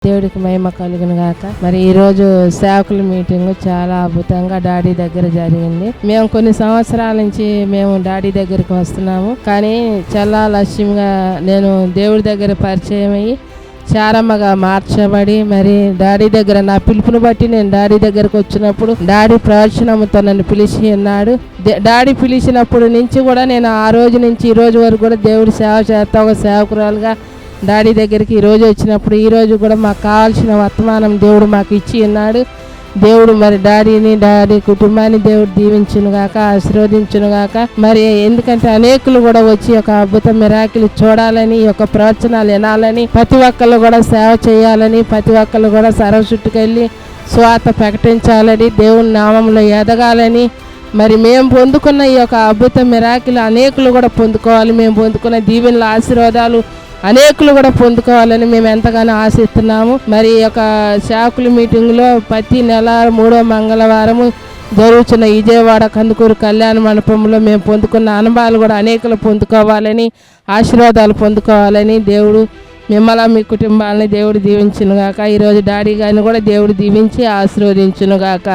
దేవుడికి మహిమ కలుగును గాక. మరి ఈ రోజు సేవకుల మీటింగ్ చాలా అద్భుతంగా డాడీ దగ్గర జరిగింది. మేము కొన్ని సంవత్సరాల నుంచి మేము డాడీ దగ్గరికి వస్తున్నాము. కానీ చాలా లక్ష్యంగా నేను దేవుడి దగ్గర పరిచయం అయ్యి చారమ్మగా మార్చబడి మరి డాడీ దగ్గర నా పిలుపుని బట్టి నేను డాడీ దగ్గరకు వచ్చినప్పుడు డాడీ ప్రవచనముతో నన్ను పిలిచి ఉన్నాడు. డాడీ పిలిచినప్పుడు నుంచి కూడా నేను ఆ రోజు నుంచి ఈ రోజు వరకు కూడా దేవుడి సేవ చేస్తా ఒక సేవకురాలుగా డాడీ దగ్గరికి ఈరోజు వచ్చినప్పుడు ఈరోజు కూడా మాకు కావాల్సిన వర్తమానం దేవుడు మాకు ఇచ్చి ఉన్నాడు. దేవుడు మరి డాడీ కుటుంబాన్ని దేవుడు దీవించును గాక, ఆశీర్వదించును గాక. మరి ఎందుకంటే అనేకులు కూడా వచ్చి ఒక అద్భుత మిరాకిల్ చూడాలని, ఒక ప్రవచనాలు వినాలని, ప్రతి ఒక్కళ్ళు కూడా సేవ చేయాలని, ప్రతి ఒక్కళ్ళు కూడా సర్వ చుట్టుకెళ్ళి స్వార్థ ప్రకటించాలని, దేవుని నామంలో ఎదగాలని, మరి మేము పొందుకున్న ఈ యొక్క అద్భుత మిరాకిల్ అనేకులు కూడా పొందుకోవాలి. మేము పొందుకున్న దీవెనల ఆశీర్వాదాలు అనేకులు కూడా పొందుకోవాలని మేము ఎంతగానో ఆశిస్తున్నాము. మరి ఈ యొక్క సేవకుల మీటింగ్లో ప్రతి నెల 3వ మంగళవారము జరుగుతున్న విజయవాడ కందుకూరు కళ్యాణ మండపంలో మేము పొందుకున్న అనుభవాలు కూడా అనేకులు పొందుకోవాలని, ఆశీర్వాదాలు పొందుకోవాలని దేవుడు మిమ్మల్ని మీ కుటుంబాలని దేవుడు దీవించును గాక. ఈరోజు డాడీ గారిని కూడా దేవుడు దీవించి ఆశీర్వదించును గాక.